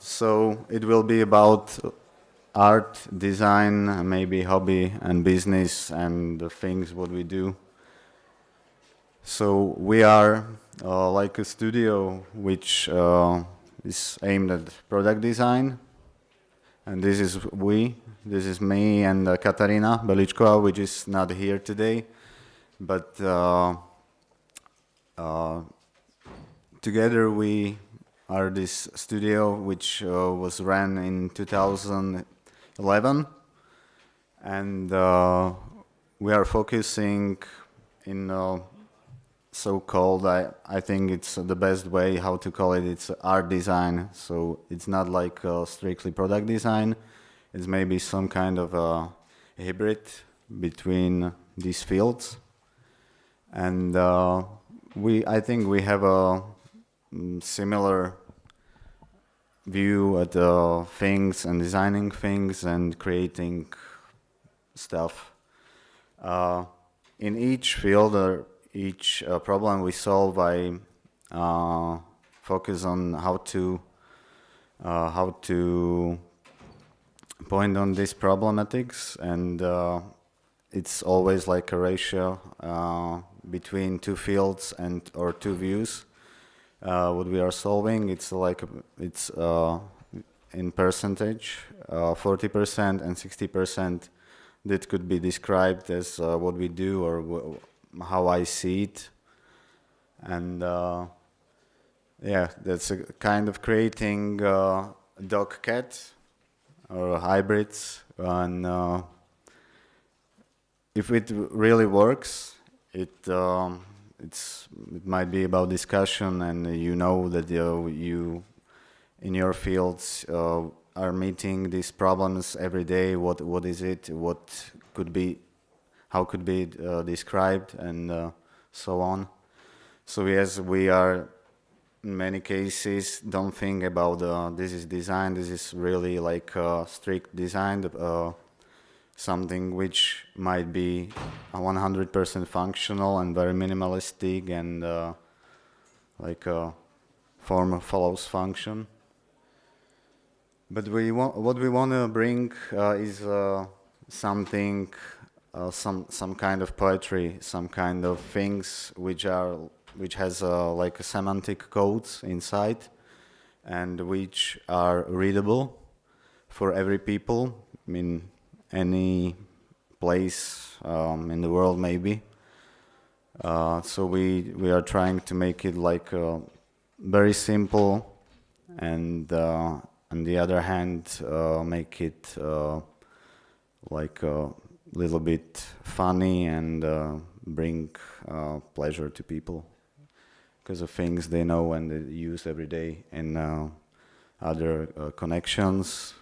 So it will be about art, design, maybe hobby and business and the things what we do. So we are like a studio which is aimed at product design. And this is me and Katarína Beličková, which is not here today. But together we are this studio which was ran in 2011. And we are focusing in so-called, I think it's the best way how to call it, it's art design. So it's not like strictly product design. It's maybe some kind of a hybrid between these fields. And I think we have a similar view at things and designing things and creating stuff. In each field or each problem we solve, I focus on how to point on these problematics, and it's always like a ratio between two fields and or two views. What we are solving, it's like it's in percentage, 40% and 60% that could be described as what we do or how I see it. And yeah, that's a kind of creating dog-cat or hybrids. And if it really works, it might be about discussion, and you know that you in your fields are meeting these problems every day. What is it? What could be? How could be described, and so on. So yes, we are in many cases don't think about this is design. This is really like strict design. Something which might be 100% functional and very minimalistic, and like a form follows function. But what we want to bring is something, some kind of poetry, some kind of things which has like a semantic codes inside, and which are readable for every people. I mean, any place in the world maybe. So we are trying to make it like very simple, and on the other hand make it like a little bit funny and bring pleasure to people because of things they know and they use every day in other connections.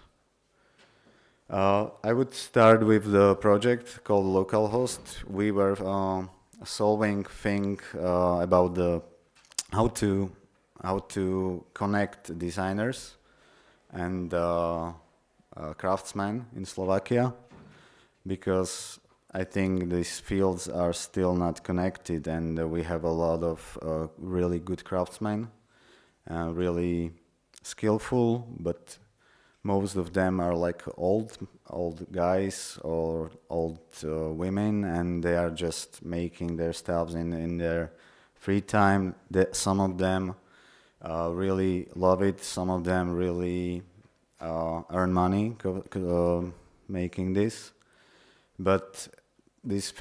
I would start with the project called Localhost. We were solving thing about how to connect designers and craftsmen in Slovakia, because I think these fields are still not connected, and we have a lot of really good craftsmen, really skillful, but most of them are like old guys or old women, and they are just making their stuffs in their free time. Some of them really love it. Some of them really earn money making this. But these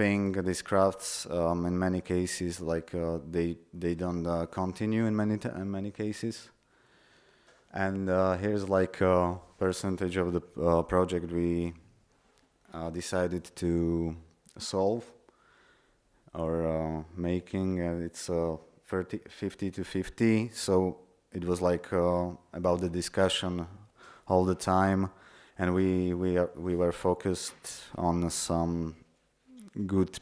crafts, in many cases, like they don't continue in many cases. And here's like a percentage of the project we decided to solve or making. It's 50 to 50. So it was like about the discussion all the time, and we were focused on some good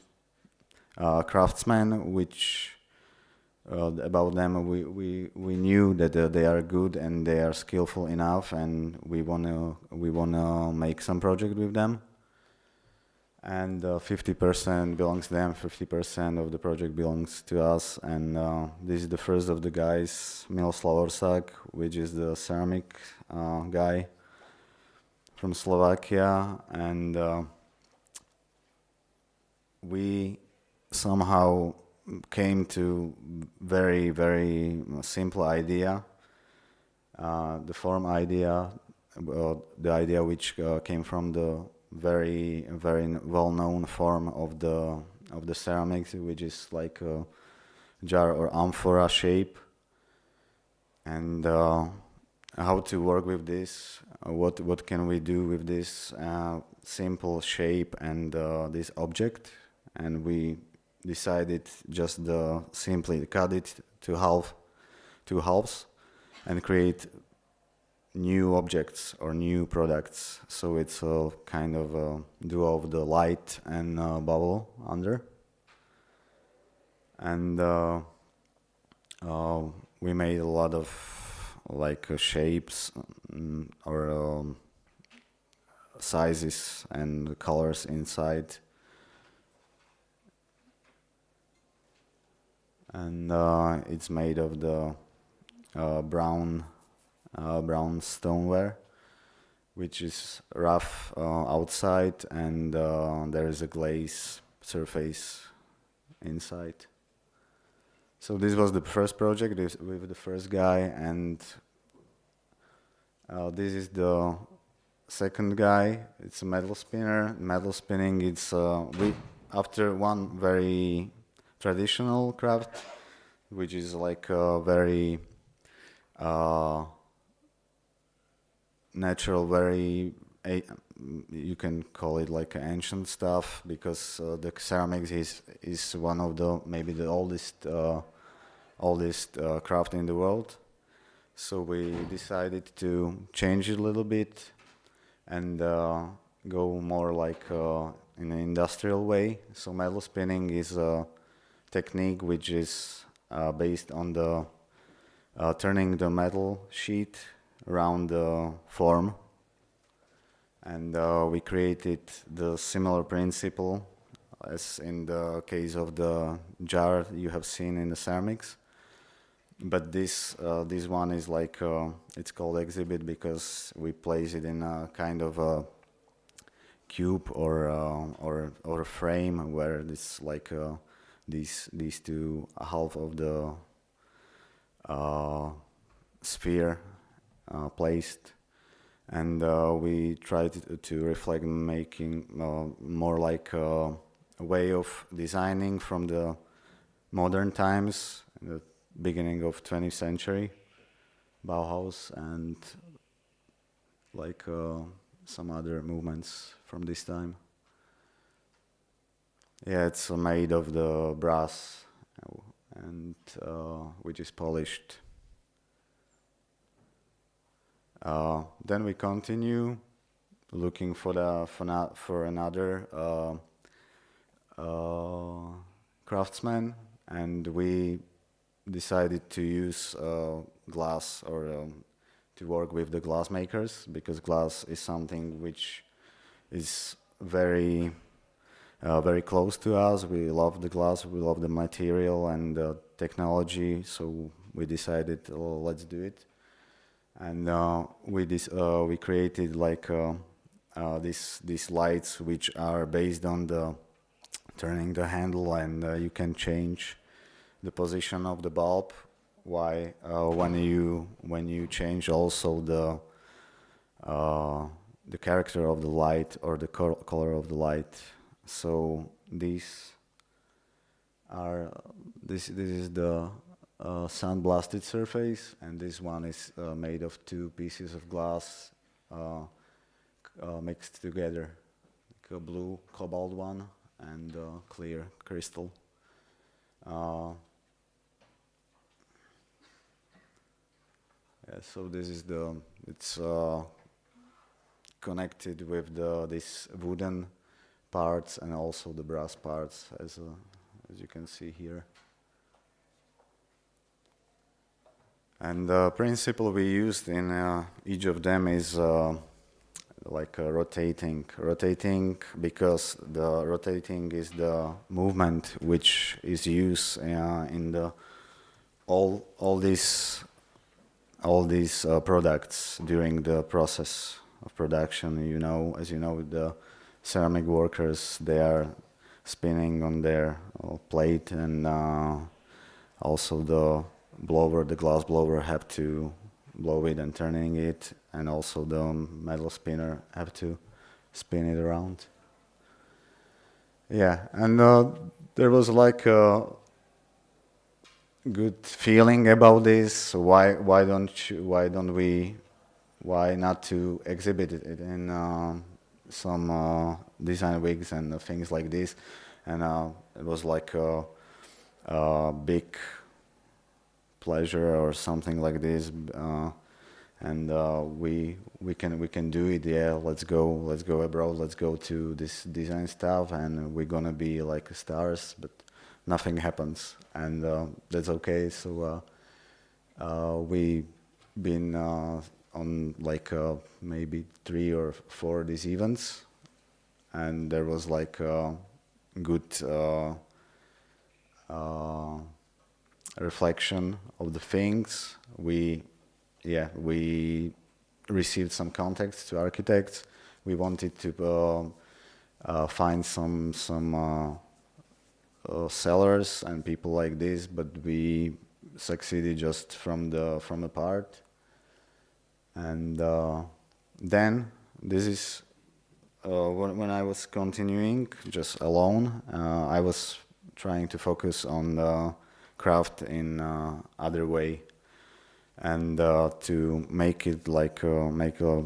craftsmen, which. About them, we knew that they are good and they are skillful enough, and we wanna make some project with them. and 50% belongs to them, 50% of the project belongs to us. And this is the first of the guys, Miloslav Orsak, which is the ceramic guy from Slovakia, and we somehow came to very, very simple idea, the form idea, the idea which came from the very, very well-known form of the ceramics, which is like a jar or amphora shape, and how to work with this, what can we do with this simple shape and this object. And we decided just simply cut it to halves and create new objects or new products. So it's a kind of a duo of the light and bubble under. And we made a lot of like shapes or sizes and colors inside. And it's made of the brown stoneware, which is rough outside, and there is a glaze surface inside. So this was the first project with the first guy, and this is the second guy. It's a metal spinner. Metal spinning, it's after one very traditional craft, which is like a very natural, very you can call it like ancient stuff, because the ceramics is one of the maybe the oldest craft in the world. So we decided to change it a little bit and go more like in an industrial way. So metal spinning is a technique which is based on the turning the metal sheet around the form, and we created the similar principle as in the case of the jar you have seen in the ceramics. But this one is like it's called exhibit because we place it in a kind of a cube or a frame where it's like these two half of the sphere placed, and we tried to reflect making more like a way of designing from the modern times, the beginning of 20th century, Bauhaus, and like some other movements from this time. Yeah, it's made of the brass and which is polished. Then we continue looking for another craftsman, and we decided to use glass or to work with the glass makers, because glass is something which is very close to us. We love the glass, we love the material and the technology, so we decided, oh, let's do it. And we created like these lights which are based on the turning the handle, and you can change the position of the bulb. Why when you change also the character of the light or the color of the light. So this is the sandblasted surface, and this one is made of two pieces of glass mixed together, like a blue cobalt one and a clear crystal. Yeah, so this is it's connected with this wooden parts and also the brass parts, as you can see here. And the principle we used in each of them is like rotating because the rotating is the movement which is used in the all these products during the process of production. You know, as you know, the ceramic workers, they are spinning on their plate, and also the glass blower have to blow it and turning it, and also the metal spinner have to spin it around. Yeah, and there was like a good feeling about this. Why not to exhibit it in some design weeks and things like this? And it was like a big pleasure or something like this, and we can do it. Yeah, let's go abroad. Let's go to this design stuff, and we're gonna be like stars. But nothing happens, and that's okay. So we been on like maybe 3 or 4 these events, and there was like good reflection of the things. We received some contacts to architects. We wanted to find some sellers and people like this, but we succeeded just from the part. And then this is when I was continuing just alone. I was trying to focus on the craft in other way, and to make it like make a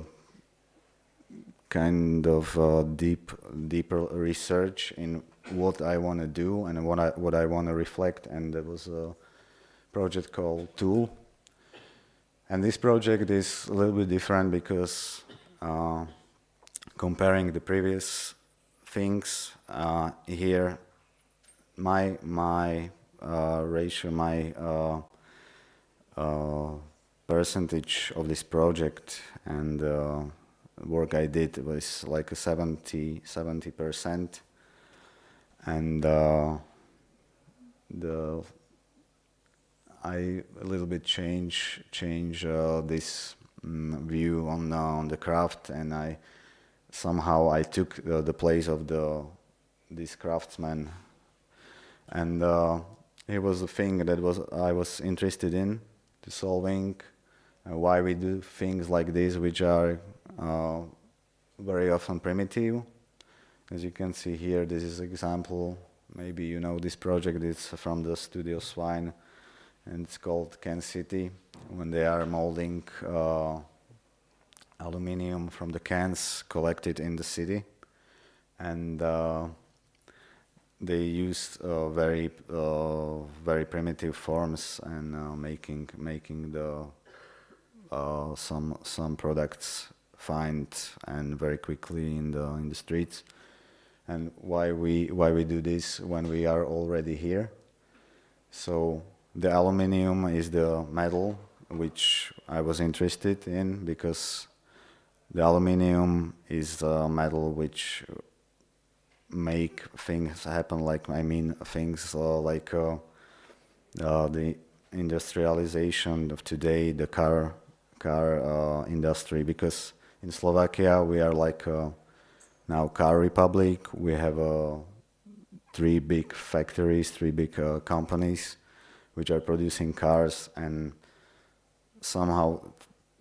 kind of deeper research in what I want to do and what I want to reflect. And there was a project called Tool, and this project is a little bit different because comparing the previous things here, my ratio, my percentage of this project and work I did was like a 70%, and I a little bit change this view on the craft, and I took the place of this craftsman, and it was a thing that I was interested in to solving, why we do things like this, which are very often primitive. As you can see here, this is example. Maybe you know this project. It's from the Studio Swine, and it's called Can City. When they are molding aluminium from the cans collected in the city, and they used very primitive forms, and making the some products find and very quickly in the streets. And why we do this when we are already here? So the aluminium is the metal which I was interested in, because the aluminium is a metal which make things happen. Like things like the industrialization of today, the car industry. Because in Slovakia we are like now car republic. We have 3 big factories, 3 big companies which are producing cars, and somehow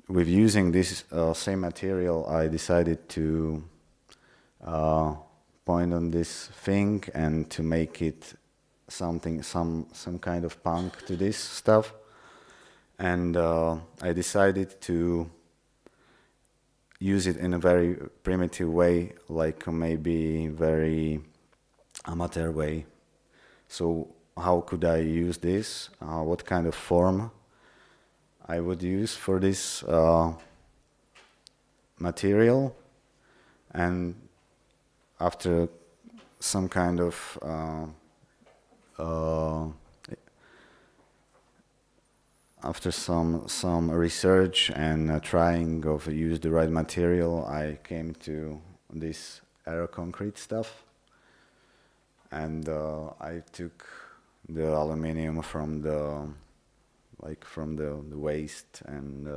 with using this same material, I decided to point on this thing and to make it something, some kind of punk to this stuff. And I decided to use it in a very primitive way, like maybe very amateur way. So how could I use this? What kind of form I would use for this material? And after some kind of after some research and trying of use the right material, I came to this aeroconcrete stuff, and I took the aluminium from the waste, and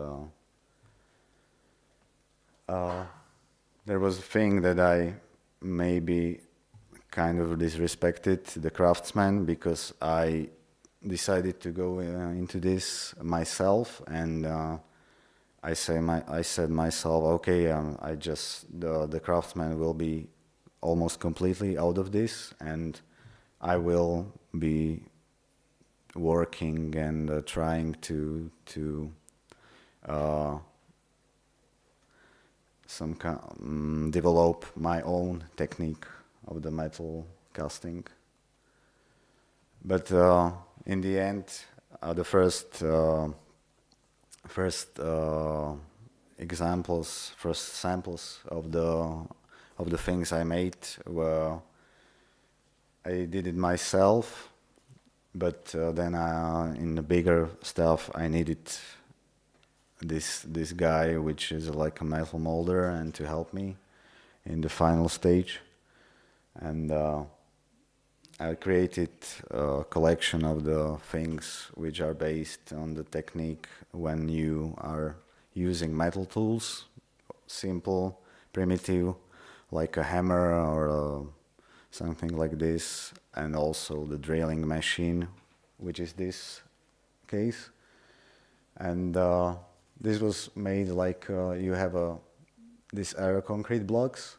there was a thing that I maybe kind of disrespected the craftsman, because I decided to go into this myself, and I said myself, okay, the craftsman will be almost completely out of this, and I will be working and trying to develop my own technique of the metal casting. But in the end, the first samples of the things I made were, I did it myself, but then in the bigger stuff I needed this guy, which is like a metal molder, and to help me in the final stage. And I created a collection of the things which are based on the technique when you are using metal tools, simple, primitive, like a hammer or something like this, and also the drilling machine, which is this case. And this was made like you have these aeroconcrete blocks,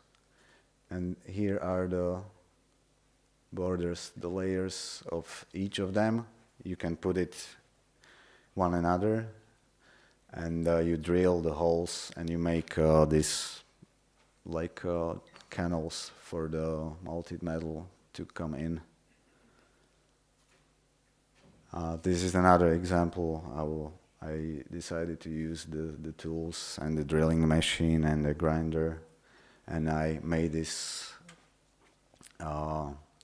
and here are the borders, the layers of each of them. You can put it one another, and you drill the holes, and you make this like canals for the melted metal to come in. This is another example. I decided to use the tools and the drilling machine and the grinder, and I made this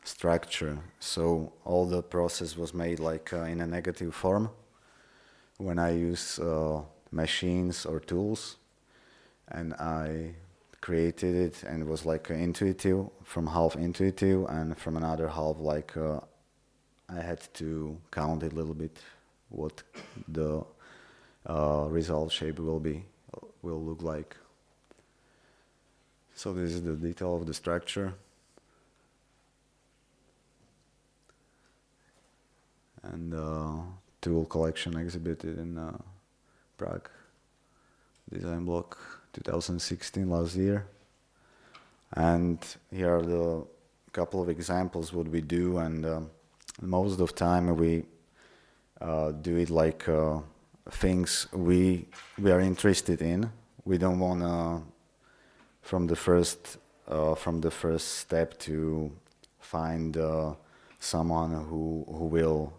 structure. So all the process was made like in a negative form when I use machines or tools, and I created it, and it was like intuitive, from half intuitive, and from another half like I had to count it a little bit what the result shape will look like. So this is the detail of the structure. And tool collection exhibited in Prague, Design Block 2016, last year. And here are the couple of examples what we do, and most of the time we do it like things we are interested in. We don't want to from the first step to find someone who will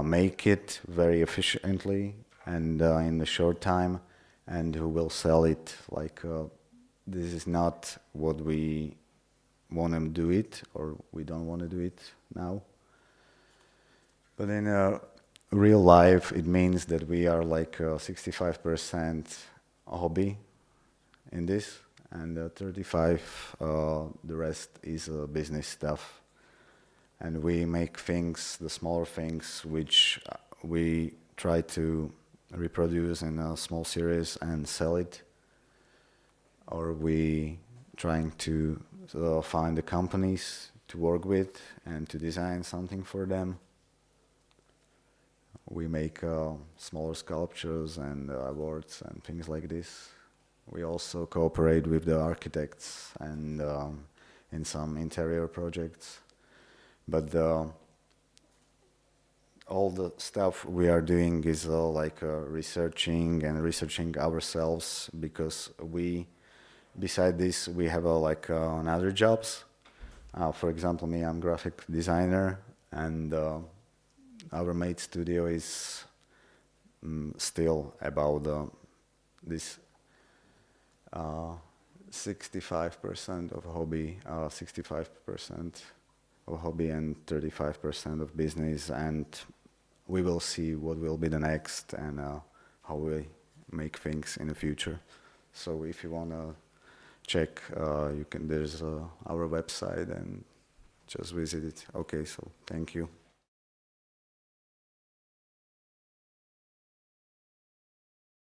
make it very efficiently and in a short time, and who will sell it. Like this is not what we want to do it, or we don't want to do it now. But in real life, it means that we are like 65% hobby in this, and 35 the rest is business stuff. And we make things, the smaller things, which we try to reproduce in a small series and sell it, or we trying to find the companies to work with and to design something for them. We make smaller sculptures and awards and things like this. We also cooperate with the architects and in some interior projects. But all the stuff we are doing is like researching ourselves, because beside this, we have like other jobs. For example, me, I'm graphic designer, and our MEJD studio is still about this 65% of hobby, 65% of hobby and 35% of business. And we will see what will be the next and how we make things in the future. So if you want to check, you can. There's our website and just visit it. Okay, so thank you.